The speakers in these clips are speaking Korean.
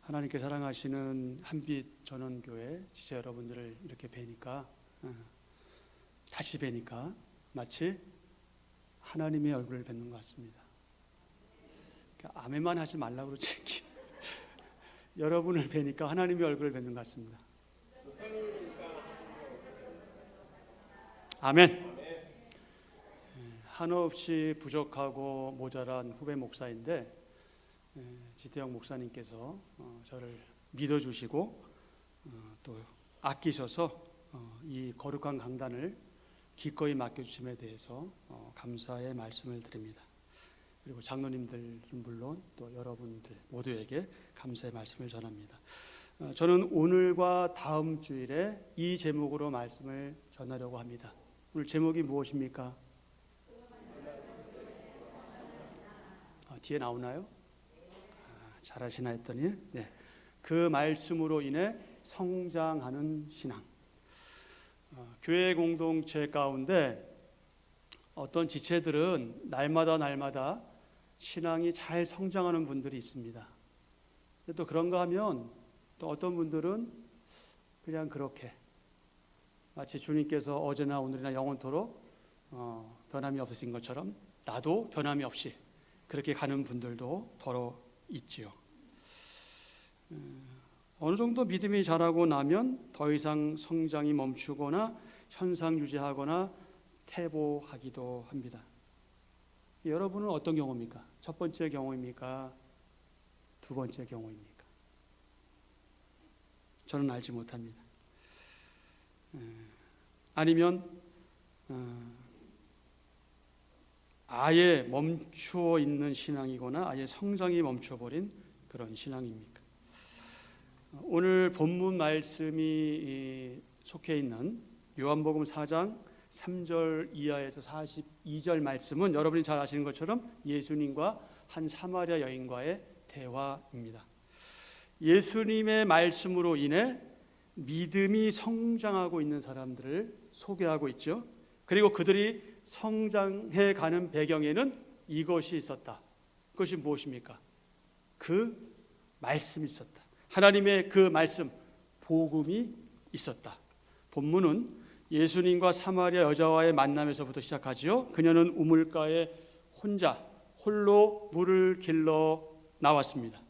하나님께 사랑하시는 한빛 전원교회 지체 여러분들을 이렇게 뵈니까 다시 뵈니까 마치 하나님의 얼굴을 뵙는 것 같습니다. 아멘만 하지 말라고 그러지 여러분을 뵈니까 하나님의 얼굴을 뵙는 것 같습니다. 아멘. 한없이 부족하고 모자란 후배 목사인데 지태영 목사님께서 저를 믿어주시고 또 아끼셔서 이 거룩한 강단을 기꺼이 맡겨주심에 대해서 감사의 말씀을 드립니다. 그리고 장로님들 물론 또 여러분들 모두에게 감사의 말씀을 전합니다. 저는 오늘과 다음 주일에 이 제목으로 말씀을 전하려고 합니다. 오늘 제목이 무엇입니까? 뒤에 나오나요? 잘하시나 했더니 네. 그 말씀으로 인해 성장하는 신앙. 교회 공동체 가운데 어떤 지체들은 날마다 신앙이 잘 성장하는 분들이 있습니다. 또 그런가 하면 또 어떤 분들은 그냥 그렇게 마치 주님께서 어제나 오늘이나 영원토록 변함이 없으신 것처럼 나도 변함이 없이 그렇게 가는 분들도 더러 있지요. 어느 정도 믿음이 자라고 나면 더 이상 성장이 멈추거나 현상 유지하거나 퇴보하기도 합니다. 여러분은 어떤 경우입니까? 첫 번째 경우입니까? 두 번째 경우입니까? 저는 알지 못합니다. 아니면 아예 멈추어 있는 신앙이거나 아예 성장이 멈춰버린 그런 신앙입니까? 오늘 본문 말씀이 속해 있는 요한복음 4장 3절 이하에서 42절 말씀은 여러분이 잘 아시는 것처럼 예수님과 한 사마리아 여인과의 대화입니다. 예수님의 말씀으로 인해 믿음이 성장하고 있는 사람들을 소개하고 있죠. 그리고 그들이 성장해 가는 배경에는 이것이 있었다. 그것이 무엇입니까? 그 말씀이 있었다. 하나님의 그 말씀, 복음이 있었다. 본문은 예수님과 사마리아 여자와의 만남에서부터 시작하지요. 그녀는 우물가에 홀로 물을 길러 나왔습니다.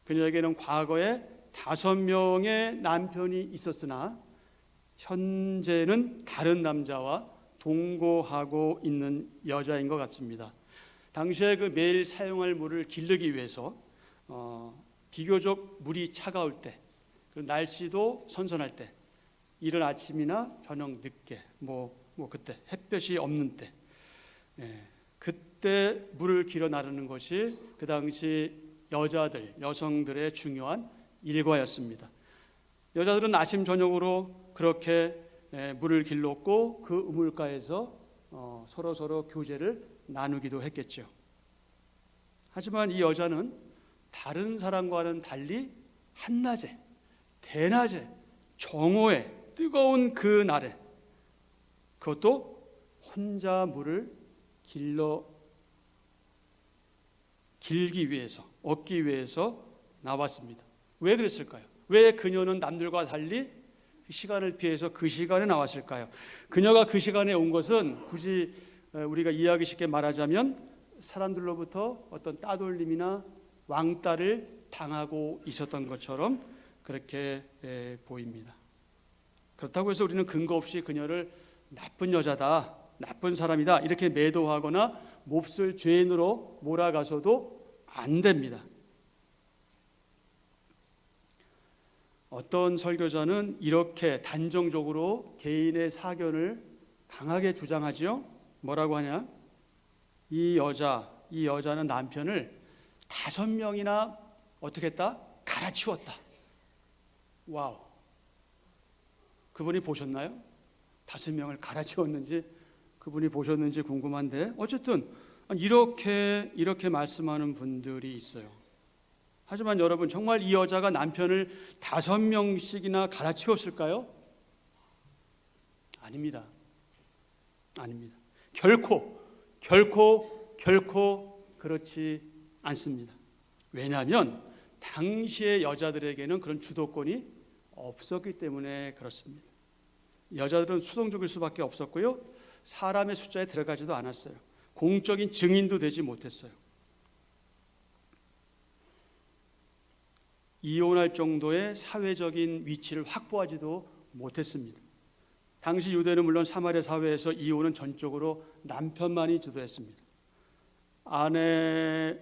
그녀에게는 과거에 5명의 남편이 있었으나 현재는 다른 남자와 동거하고 있는 여자인 것 같습니다. 당시에 그 매일 사용할 물을 기르기 위해서 비교적 물이 차가울 때, 날씨도 선선할 때, 이른 아침이나 저녁 늦게, 그때 햇볕이 없는 때, 그때 물을 길어 나르는 것이 그 당시 여성들의 중요한 일과였습니다. 여자들은 아침 저녁으로 그렇게 물을 길렀고 그 우물가에서 서로 교제를 나누기도 했겠죠. 하지만 이 여자는 다른 사람과는 달리 한낮에, 대낮에, 정오에, 뜨거운 그 날에 그것도 혼자 물을 길기 위해서, 얻기 위해서 나왔습니다. 왜 그랬을까요? 왜 그녀는 남들과 달리 시간을 피해서 그 시간에 나왔을까요? 그녀가 그 시간에 온 것은 굳이 우리가 이해하기 쉽게 말하자면 사람들로부터 어떤 따돌림이나 왕따를 당하고 있었던 것처럼 그렇게 보입니다. 그렇다고 해서 우리는 근거 없이 그녀를 나쁜 여자다, 나쁜 사람이다 이렇게 매도하거나 몹쓸 죄인으로 몰아가서도 안 됩니다. 어떤 설교자는 이렇게 단정적으로 개인의 사견을 강하게 주장하지요. 뭐라고 하냐? 이 여자는 남편을 5명이나 어떻게 했다? 갈아치웠다. 와우. 그분이 보셨나요? 5명을 갈아치웠는지 그분이 보셨는지 궁금한데 어쨌든 이렇게 말씀하는 분들이 있어요. 하지만 여러분, 정말 이 여자가 남편을 5명씩이나 갈아치웠을까요? 아닙니다. 결코 그렇지 않습니다. 왜냐하면 당시의 여자들에게는 그런 주도권이 없었기 때문에 그렇습니다. 여자들은 수동적일 수밖에 없었고요. 사람의 숫자에 들어가지도 않았어요. 공적인 증인도 되지 못했어요. 이혼할 정도의 사회적인 위치를 확보하지도 못했습니다. 당시 유대는 물론 사마리아 사회에서 이혼은 전적으로 남편만이 주도했습니다. 아내와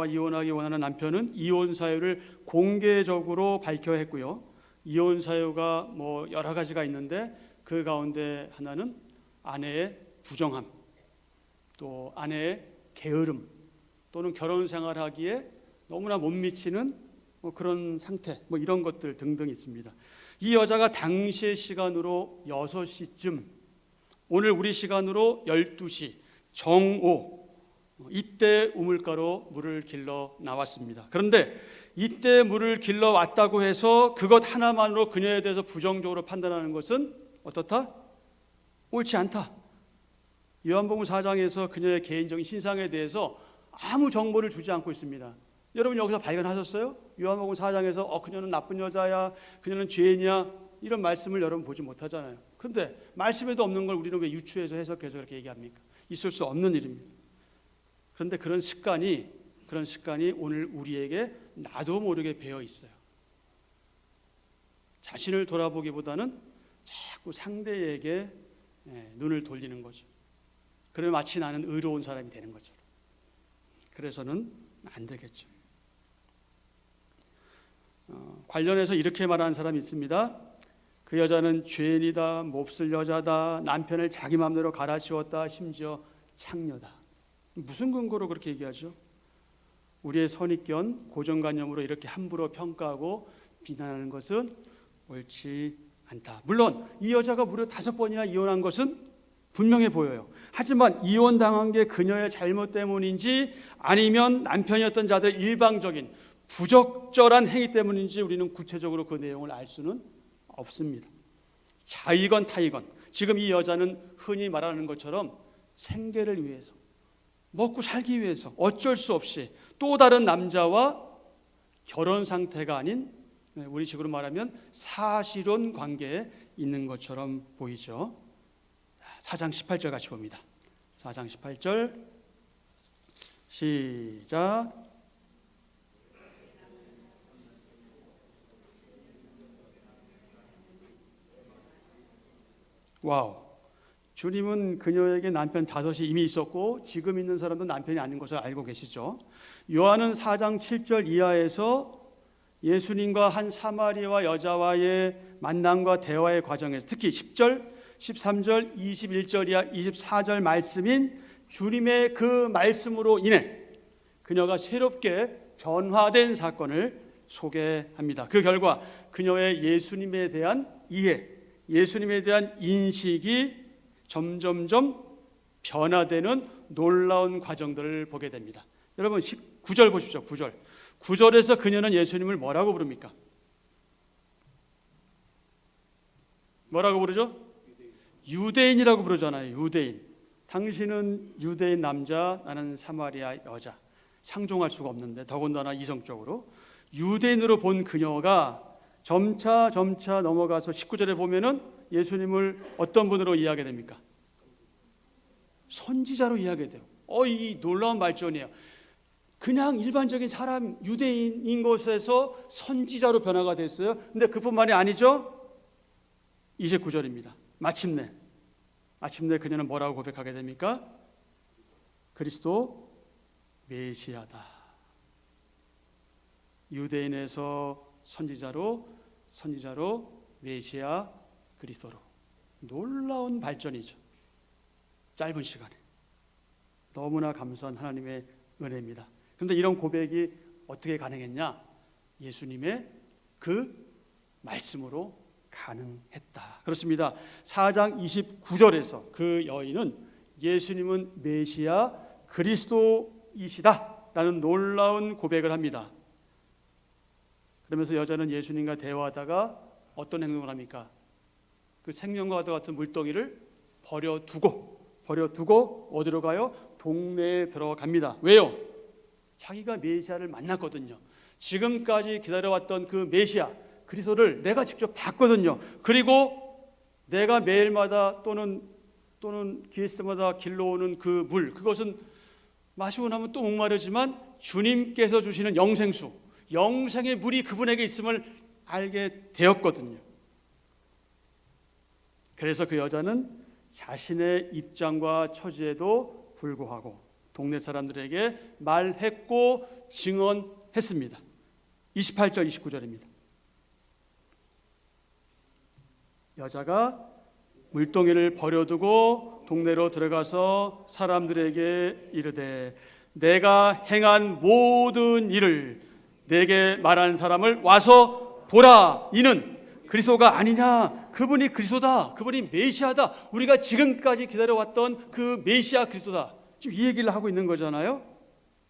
이혼하기 원하는 남편은 이혼 사유를 공개적으로 밝혀야 했고요. 이혼 사유가 여러 가지가 있는데 그 가운데 하나는 아내의 부정함, 또 아내의 게으름, 또는 결혼 생활하기에 너무나 못 미치는 그런 상태, 이런 것들 등등 있습니다. 이 여자가 당시의 시간으로 6시쯤, 오늘 우리 시간으로 12시 정오, 이때 우물가로 물을 길러 나왔습니다. 그런데 이때 물을 길러 왔다고 해서 그것 하나만으로 그녀에 대해서 부정적으로 판단하는 것은 어떻다? 옳지 않다. 요한복음 4장에서 그녀의 개인적인 신상에 대해서 아무 정보를 주지 않고 있습니다. 여러분 여기서 발견하셨어요? 요한복음 4장에서 그녀는 나쁜 여자야, 그녀는 죄인이야, 이런 말씀을 여러분 보지 못하잖아요. 그런데 말씀에도 없는 걸 우리는 왜 유추해서 해석해서 그렇게 얘기합니까? 있을 수 없는 일입니다. 그런데 그런 습관이 오늘 우리에게 나도 모르게 배어 있어요. 자신을 돌아보기보다는 자꾸 상대에게 눈을 돌리는 거죠. 그러면 마치 나는 의로운 사람이 되는 것처럼. 그래서는 안 되겠죠. 관련해서 이렇게 말하는 사람이 있습니다. 그 여자는 죄인이다, 몹쓸 여자다, 남편을 자기 마음대로 갈아씌웠다, 심지어 창녀다. 무슨 근거로 그렇게 얘기하죠? 우리의 선입견, 고정관념으로 이렇게 함부로 평가하고 비난하는 것은 옳지 않다. 물론 이 여자가 무려 5번이나 이혼한 것은 분명해 보여요. 하지만 이혼당한 게 그녀의 잘못 때문인지 아니면 남편이었던 자들의 일방적인 부적절한 행위 때문인지 우리는 구체적으로 그 내용을 알 수는 없습니다. 자이건 타이건, 지금 이 여자는 흔히 말하는 것처럼 생계를 위해서, 먹고 살기 위해서 어쩔 수 없이 또 다른 남자와 결혼 상태가 아닌, 우리 식으로 말하면 사실혼 관계에 있는 것처럼 보이죠. 4장 18절 같이 봅니다. 4장 18절 시작. 와우. 주님은 그녀에게 남편 5이 이미 있었고 지금 있는 사람도 남편이 아닌 것을 알고 계시죠. 요한은 4장 7절 이하에서 예수님과 한 사마리아 여자와의 만남과 대화의 과정에서 특히 10절, 13절, 21절 이하 24절 말씀인 주님의 그 말씀으로 인해 그녀가 새롭게 변화된 사건을 소개합니다. 그 결과 그녀의 예수님에 대한 이해, 예수님에 대한 인식이 점점점 변화되는 놀라운 과정들을 보게 됩니다. 여러분 9절 보십시오. 9절에서 그녀는 예수님을 뭐라고 부릅니까? 뭐라고 부르죠? 유대인이라고 부르잖아요. 유대인. 당신은 유대인 남자, 나는 사마리아 여자. 상종할 수가 없는데 더군다나 이성적으로 유대인으로 본 그녀가 점차 넘어가서 19절에 보면은 예수님을 어떤 분으로 이해하게 됩니까? 선지자로 이해하게 돼요. 이 놀라운 발전이에요. 그냥 일반적인 사람, 유대인인 것에서 선지자로 변화가 됐어요. 근데 그뿐만이 아니죠. 29절입니다. 마침내 그녀는 뭐라고 고백하게 됩니까? 그리스도 메시아다. 유대인에서 선지자로 메시아 그리스도로. 놀라운 발전이죠. 짧은 시간에. 너무나 감사한 하나님의 은혜입니다. 그런데 이런 고백이 어떻게 가능했냐? 예수님의 그 말씀으로 가능했다. 그렇습니다. 4장 29절에서 그 여인은 예수님은 메시아 그리스도이시다 라는 놀라운 고백을 합니다. 그러면서 여자는 예수님과 대화하다가 어떤 행동을 합니까? 그 생명과 같은 물동이를 버려두고 어디로 가요? 동네에 들어갑니다. 왜요? 자기가 메시아를 만났거든요. 지금까지 기다려왔던 그 메시아 그리스도를 내가 직접 봤거든요. 그리고 내가 매일마다 또는 기했을 때마다 길러오는 그 물, 그것은 마시고 나면 또 목마르지만 주님께서 주시는 영생수, 영생의 물이 그분에게 있음을 알게 되었거든요. 그래서 그 여자는 자신의 입장과 처지에도 불구하고 동네 사람들에게 말했고 증언했습니다. 28절 29절입니다. 여자가 물동이를 버려두고 동네로 들어가서 사람들에게 이르되 내가 행한 모든 일을 내게 말한 사람을 와서 보라. 이는 그리스도가 아니냐. 그분이 그리스도다. 그분이 메시아다. 우리가 지금까지 기다려왔던 그 메시아 그리스도다. 지금 이 얘기를 하고 있는 거잖아요.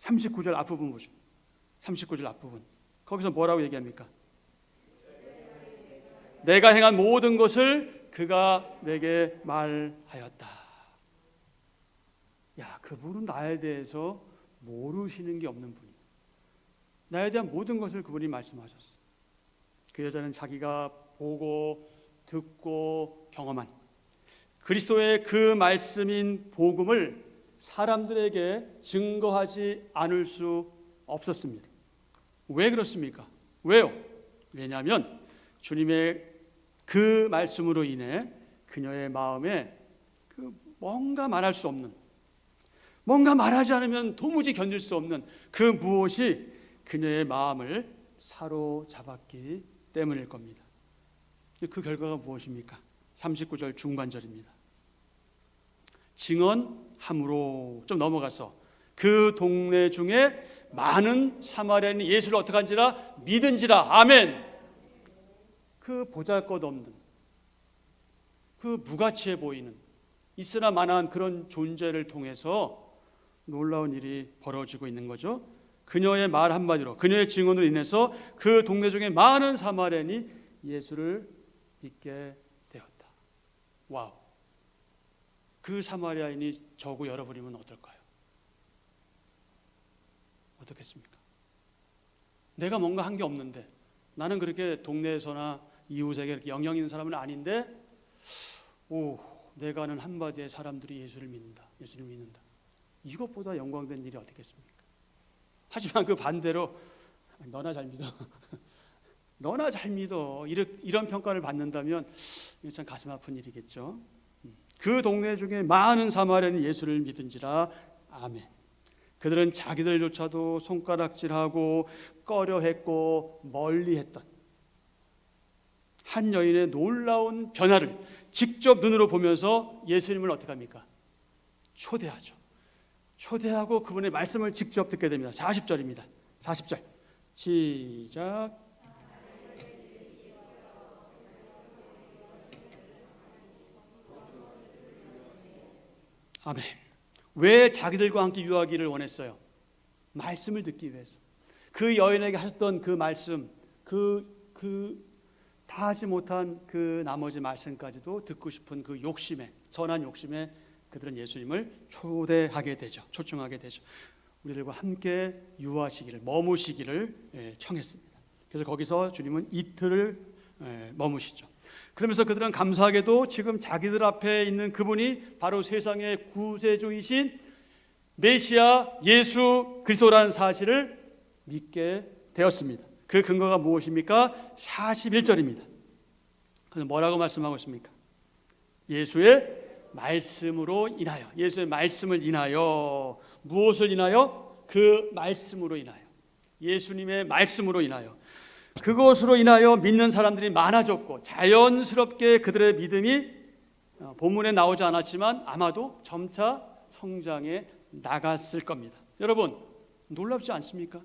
39절 앞부분 보시죠. 39절 앞부분. 거기서 뭐라고 얘기합니까? 내가 행한 모든 것을 그가 내게 말하였다. 야, 그분은 나에 대해서 모르시는 게 없는 분이에요. 나에 대한 모든 것을 그분이 말씀하셨어요. 그 여자는 자기가 보고 듣고 경험한 그리스도의 그 말씀인 복음을 사람들에게 증거하지 않을 수 없었습니다. 왜 그렇습니까? 왜요? 왜냐하면 주님의 그 말씀으로 인해 그녀의 마음에 그 뭔가 말할 수 없는, 뭔가 말하지 않으면 도무지 견딜 수 없는 그 무엇이 그녀의 마음을 사로잡았기 때문일 겁니다. 그 결과가 무엇입니까? 39절 중반절입니다. 증언함으로 좀 넘어가서 그 동네 중에 많은 사마리아인이 예수를 어떻게 한지라 믿은지라. 아멘. 그 보잘것없는, 그 무가치해 보이는 있으나 마나한 그런 존재를 통해서 놀라운 일이 벌어지고 있는 거죠. 그녀의 말 한마디로, 그녀의 증언으로 인해서 그 동네 중에 많은 사마리아인이 예수를 믿게 되었다. 와우. 그 사마리아인이 저고 여러분이면 어떨까요? 어떻겠습니까? 내가 뭔가 한 게 없는데, 나는 그렇게 동네에서나 이웃에게 영향 있는 사람은 아닌데, 내가 아는 한마디의 사람들이 예수를 믿는다. 예수를 믿는다. 이것보다 영광된 일이 어떻겠습니까? 하지만 그 반대로 너나 잘 믿어. 너나 잘 믿어. 이런 평가를 받는다면 참 가슴 아픈 일이겠죠. 그 동네 중에 많은 사마리아인이 예수를 믿은지라. 아멘. 그들은 자기들조차도 손가락질하고 꺼려했고 멀리했던 한 여인의 놀라운 변화를 직접 눈으로 보면서 예수님을 어떻게 합니까? 초대하죠. 초대하고 그분의 말씀을 직접 듣게 됩니다. 40절입니다. 40절 시작. 아멘. 왜 자기들과 함께 유하기를 원했어요? 말씀을 듣기 위해서. 그 여인에게 하셨던 그 말씀, 다 하지 못한 그 나머지 말씀까지도 듣고 싶은 그 욕심에, 선한 욕심에 그들은 예수님을 초대하게 되죠. 초청하게 되죠. 우리들과 함께 유하시기를, 머무시기를 청했습니다. 그래서 거기서 주님은 이틀을 머무시죠. 그러면서 그들은 감사하게도 지금 자기들 앞에 있는 그분이 바로 세상의 구세주이신 메시아 예수 그리스도라는 사실을 믿게 되었습니다. 그 근거가 무엇입니까? 41절입니다. 그래서 뭐라고 말씀하고 있습니까? 예수의 말씀으로 인하여, 예수의 말씀을 인하여, 무엇을 인하여? 그 말씀으로 인하여, 예수님의 말씀으로 인하여, 그것으로 인하여 믿는 사람들이 많아졌고 자연스럽게 그들의 믿음이 본문에 나오지 않았지만 아마도 점차 성장해 나갔을 겁니다. 여러분 놀랍지 않습니까?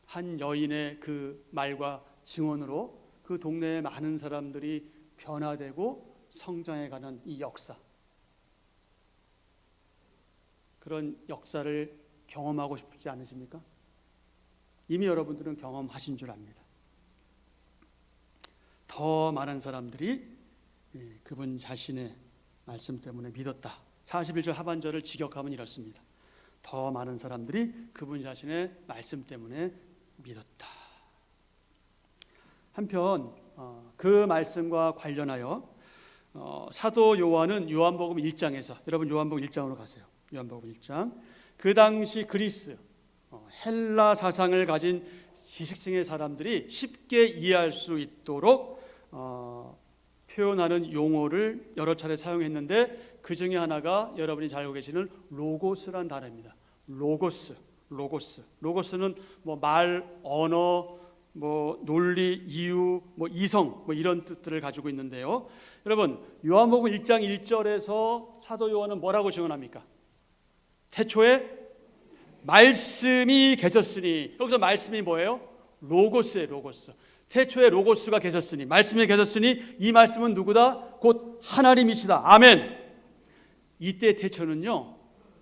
한 여인의 그 말과 증언으로 그 동네의 많은 사람들이 변화되고 성장해가는 이 역사, 그런 역사를 경험하고 싶지 않으십니까? 이미 여러분들은 경험하신 줄 압니다. 더 많은 사람들이 그분 자신의 말씀 때문에 믿었다. 41절 하반절을 직역하면 이렇습니다. 더 많은 사람들이 그분 자신의 말씀 때문에 믿었다. 한편 그 말씀과 관련하여 사도 요한은 요한복음 1장에서, 여러분 요한복음 1장으로 가세요. 요한복음 1장. 그 당시 그리스 헬라 사상을 가진 지식층의 사람들이 쉽게 이해할 수 있도록 표현하는 용어를 여러 차례 사용했는데, 그 중에 하나가 여러분이 잘 알고 계시는 로고스란 단어입니다. 로고스는 뭐 말, 언어, 뭐 논리, 이유, 뭐 이성, 뭐 이런 뜻들을 가지고 있는데요. 여러분 요한복음 1장 1절에서 사도 요한은 뭐라고 증언합니까? 태초에 말씀이 계셨으니. 여기서 말씀이 뭐예요? 로고스예요. 로고스. 태초에 로고스가 계셨으니, 말씀이 계셨으니 이 말씀은 누구다? 곧 하나님이시다. 아멘. 이때 태초는요,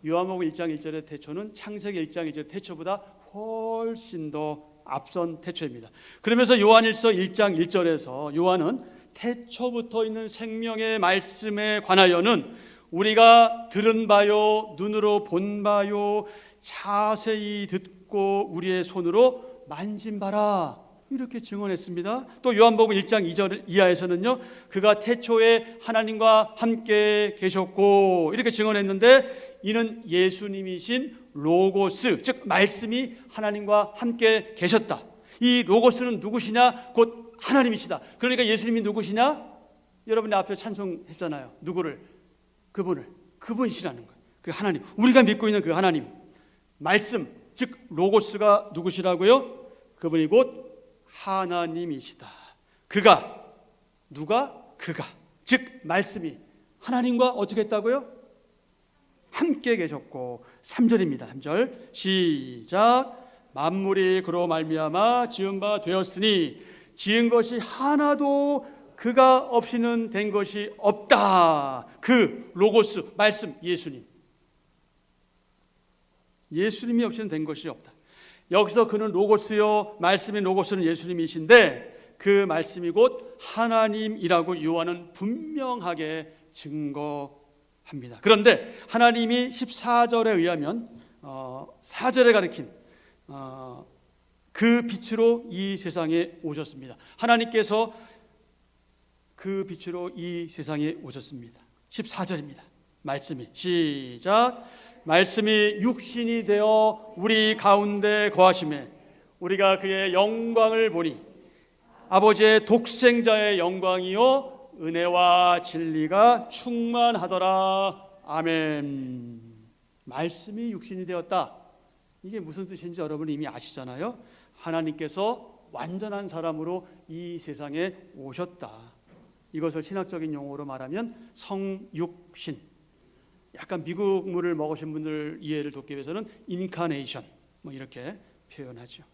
요한복음 1장 1절의 태초는 창세기 1장 1절의 태초보다 훨씬 더 앞선 태초입니다. 그러면서 요한일서 1장 1절에서 요한은 태초부터 있는 생명의 말씀에 관하여는 우리가 들은 바요, 눈으로 본 바요, 자세히 듣고 우리의 손으로 만진 바라, 이렇게 증언했습니다. 또 요한복음 1장 2절 이하에서는요, 그가 태초에 하나님과 함께 계셨고, 이렇게 증언했는데, 이는 예수님이신 로고스, 즉 말씀이 하나님과 함께 계셨다. 이 로고스는 누구시냐? 곧 하나님이시다. 그러니까 예수님이 누구시냐? 여러분이 앞에 찬송했잖아요. 누구를? 그분이시라는 거예요. 그 하나님, 우리가 믿고 있는 그 하나님, 말씀, 즉 로고스가 누구시라고요? 그분이 곧 하나님이시다. 그가, 즉 말씀이 하나님과 어떻게 했다고요? 함께 계셨고. 3절입니다. 3절 시작. 만물이 그로 말미암아 지은 바 되었으니 지은 것이 하나도 그가 없이는 된 것이 없다. 그 로고스, 말씀, 예수님이 없이는 된 것이 없다. 여기서 그는 로고스요, 말씀인 로고스는 예수님이신데, 그 말씀이 곧 하나님이라고 요한은 분명하게 증거합니다. 그런데 하나님이 14절에 의하면 4절에 가리킨 그 빛으로 이 세상에 오셨습니다. 하나님께서 그 빛으로 이 세상에 오셨습니다. 14절입니다. 말씀이 시작. 말씀이 육신이 되어 우리 가운데 거하심에 우리가 그의 영광을 보니 아버지의 독생자의 영광이요 은혜와 진리가 충만하더라. 아멘. 말씀이 육신이 되었다. 이게 무슨 뜻인지 여러분 이미 아시잖아요. 하나님께서 완전한 사람으로 이 세상에 오셨다. 이것을 신학적인 용어로 말하면 성육신, 약간 미국물을 먹으신 분들 이해를 돕기 위해서는 인카네이션, 뭐 이렇게 표현하죠.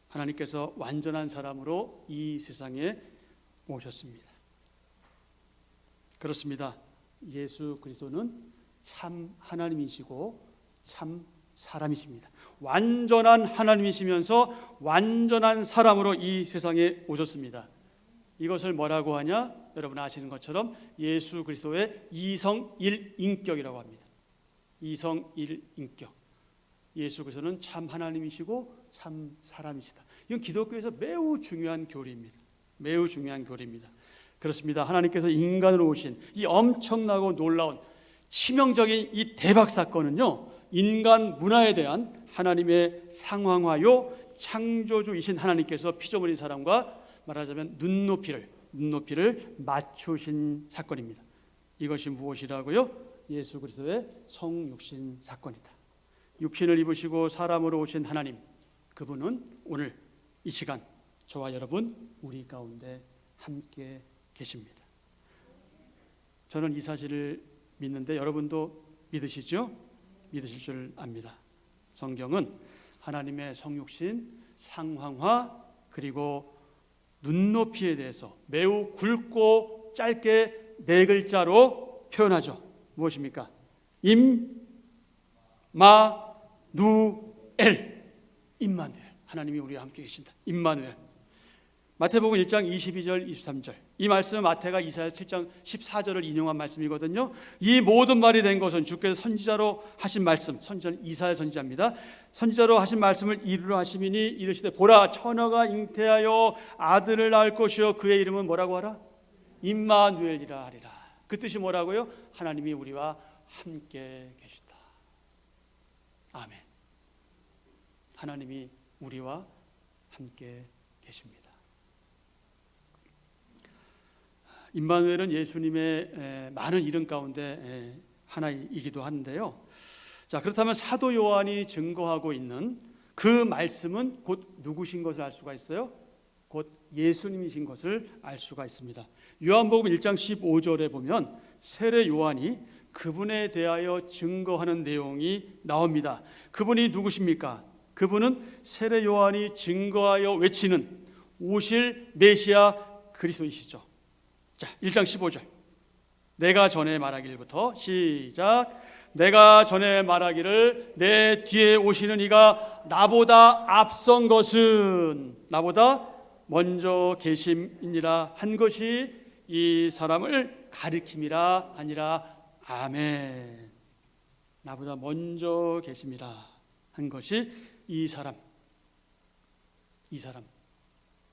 하나님께서 완전한 사람으로 이 세상에 오셨습니다. 그렇습니다. 예수 그리스도는 참 하나님이시고 참 사람이십니다. 완전한 하나님이시면서 완전한 사람으로 이 세상에 오셨습니다. 이것을 뭐라고 하냐? 여러분 아시는 것처럼 예수 그리스도의 이성일인격이라고 합니다. 이성일인격. 예수 그리스도는 참 하나님이시고 참 사람이시다. 이건 기독교에서 매우 중요한 교리입니다. 매우 중요한 교리입니다. 그렇습니다. 하나님께서 인간으로 오신 이 엄청나고 놀라운 치명적인 이 대박 사건은요, 인간 문화에 대한 하나님의 상황화요, 창조주이신 하나님께서 피조물인 사람과 말하자면 눈높이를 맞추신 사건입니다. 이것이 무엇이라고요? 예수 그리스도의 성육신 사건이다. 육신을 입으시고 사람으로 오신 하나님, 그분은 오늘 이 시간 저와 여러분 우리 가운데 함께 계십니다. 저는 이 사실을 믿는데 여러분도 믿으시죠? 믿으실 줄 압니다. 성경은 하나님의 성육신, 상황화, 그리고 눈높이에 대해서 매우 굵고 짧게 4글자로 표현하죠. 무엇입니까? 임마누엘. 임마누엘. 하나님이 우리와 함께 계신다. 임마누엘. 마태복음 1장 22절 23절. 이 말씀은 마태가 이사야 7장 14절을 인용한 말씀이거든요. 이 모든 말이 된 것은 주께서 선지자로 하신 말씀, 선지자는 이사야 선지자입니다. 선지자로 하신 말씀을 이루려 하심이니 이르시되 보라 처녀가 잉태하여 아들을 낳을 것이요 그의 이름은 뭐라고 하라? 임마누엘이라 하리라. 그 뜻이 뭐라고요? 하나님이 우리와 함께 계시다. 아멘. 하나님이 우리와 함께 계십니다. 임마누엘은 예수님의 많은 이름 가운데 하나이기도 한데요. 자, 그렇다면 사도 요한이 증거하고 있는 그 말씀은 곧 누구신 것을 알 수가 있어요? 곧 예수님이신 것을 알 수가 있습니다. 요한복음 1장 15절에 보면 세례 요한이 그분에 대하여 증거하는 내용이 나옵니다. 그분이 누구십니까? 그분은 세례 요한이 증거하여 외치는 오실 메시아 그리스도이시죠. 자, 1장 15절. 내가 전에 말하기를부터 시작. 내가 전에 말하기를 내 뒤에 오시는 이가 나보다 앞선 것은 나보다 먼저 계심이니라 한 것이 이 사람을 가리킴이라 하니라. 아멘. 나보다 먼저 계심이라 한 것이 이 사람.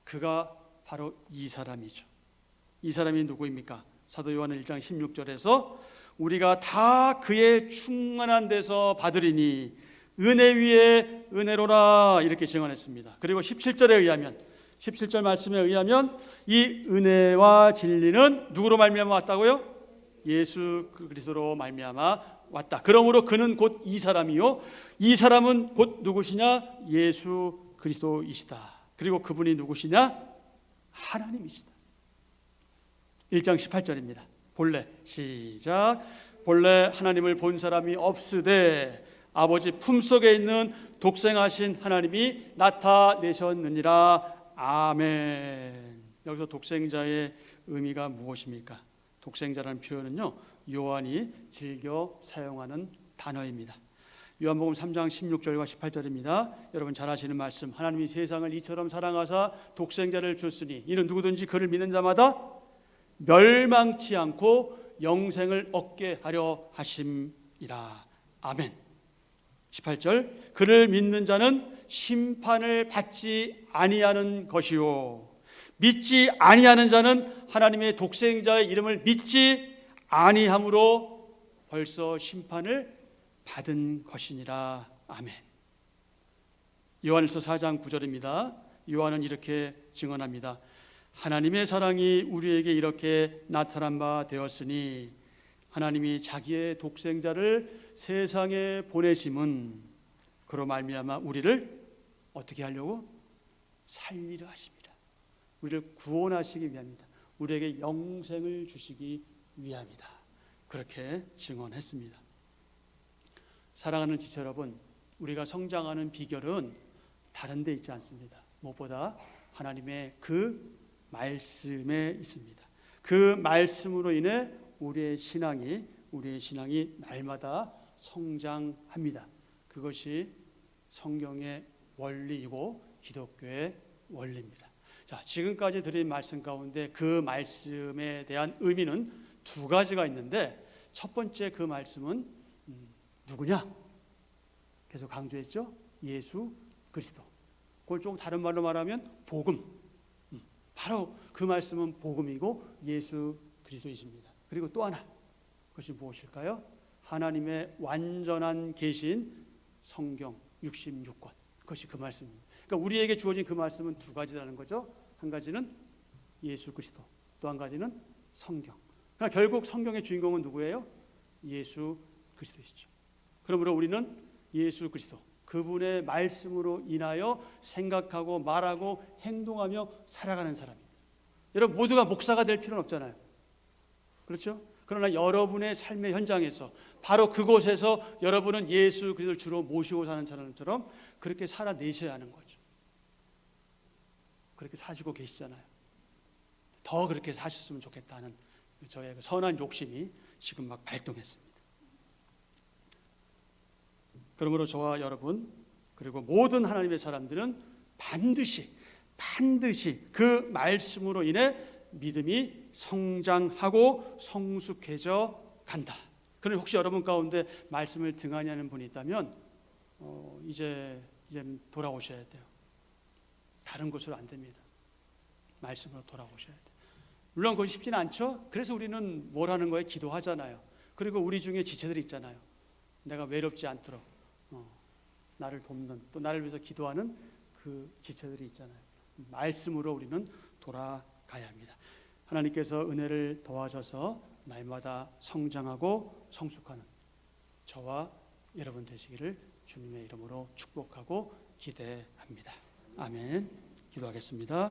그가 바로 이 사람이죠. 이 사람이 누구입니까? 사도 요한은 1장 16절에서 우리가 다 그의 충만한 데서 받으리니 은혜 위에 은혜로라 이렇게 증언했습니다. 그리고 17절 말씀에 의하면 이 은혜와 진리는 누구로 말미암아 왔다고요? 예수 그리스도로 말미암아 왔다. 그러므로 그는 곧 이 사람이요 이 사람은 곧 누구시냐? 예수 그리스도이시다. 그리고 그분이 누구시냐? 하나님이시다. 1장 18절입니다. 본래 시작. 본래 하나님을 본 사람이 없으되 아버지 품속에 있는 독생하신 하나님이 나타내셨느니라. 아멘. 여기서 독생자의 의미가 무엇입니까? 독생자라는 표현은요 요한이 즐겨 사용하는 단어입니다. 요한복음 3장 16절과 18절입니다. 여러분 잘 아시는 말씀. 하나님이 세상을 이처럼 사랑하사 독생자를 줬으니 이는 누구든지 그를 믿는 자마다 멸망치 않고 영생을 얻게 하려 하심이라. 아멘. 18절. 그를 믿는 자는 심판을 받지 아니하는 것이요 믿지 아니하는 자는 하나님의 독생자의 이름을 믿지 아니함으로 벌써 심판을 받은 것이니라. 아멘. 요한일서 4장 9절입니다. 요한은 이렇게 증언합니다. 하나님의 사랑이 우리에게 이렇게 나타난 바 되었으니 하나님이 자기의 독생자를 세상에 보내심은 그로 말미암아 우리를 어떻게 하려고? 살리려 하십니다. 우리를 구원하시기 위함이다. 우리에게 영생을 주시기 위함이다. 그렇게 증언했습니다. 사랑하는 지체 여러분, 우리가 성장하는 비결은 다른 데 있지 않습니다. 무엇보다 하나님의 그 말씀에 있습니다. 그 말씀으로 인해 우리의 신앙이 날마다 성장합니다. 그것이 성경의 원리이고 기독교의 원리입니다. 자, 지금까지 드린 말씀 가운데 그 말씀에 대한 의미는 두 가지가 있는데 첫 번째 그 말씀은 누구냐? 계속 강조했죠. 예수 그리스도. 그걸 조금 다른 말로 말하면 복음. 바로 그 말씀은 복음이고 예수 그리스도이십니다. 그리고 또 하나, 그것이 무엇일까요? 하나님의 완전한 계신 성경 66권. 그것이 그 말씀입니다. 그러니까 우리에게 주어진 그 말씀은 두 가지라는 거죠. 한 가지는 예수 그리스도, 또 한 가지는 성경. 그러나 결국 성경의 주인공은 누구예요? 예수 그리스도이시죠. 그러므로 우리는 예수 그리스도, 그분의 말씀으로 인하여 생각하고 말하고 행동하며 살아가는 사람입니다. 여러분 모두가 목사가 될 필요는 없잖아요. 그렇죠? 그러나 여러분의 삶의 현장에서 바로 그곳에서 여러분은 예수 그리스도를 주로 모시고 사는 사람처럼 그렇게 살아내셔야 하는 거죠. 그렇게 사시고 계시잖아요. 더 그렇게 사셨으면 좋겠다는 저의 선한 욕심이 지금 막 발동했습니다. 그러므로 저와 여러분 그리고 모든 하나님의 사람들은 반드시 반드시 그 말씀으로 인해 믿음이 성장하고 성숙해져 간다. 그럼 혹시 여러분 가운데 말씀을 등한히 하는 분이 있다면 이제 돌아오셔야 돼요. 다른 곳으로 안 됩니다. 말씀으로 돌아오셔야 돼요. 물론 그건 쉽지는 않죠. 그래서 우리는 뭘 하는 거예요? 기도하잖아요. 그리고 우리 중에 지체들이 있잖아요. 내가 외롭지 않도록 나를 돕는, 또 나를 위해서 기도하는 그 지체들이 있잖아요. 말씀으로 우리는 돌아가야 합니다. 하나님께서 은혜를 도와줘서 날마다 성장하고 성숙하는 저와 여러분 되시기를 주님의 이름으로 축복하고 기대합니다. 아멘. 기도하겠습니다.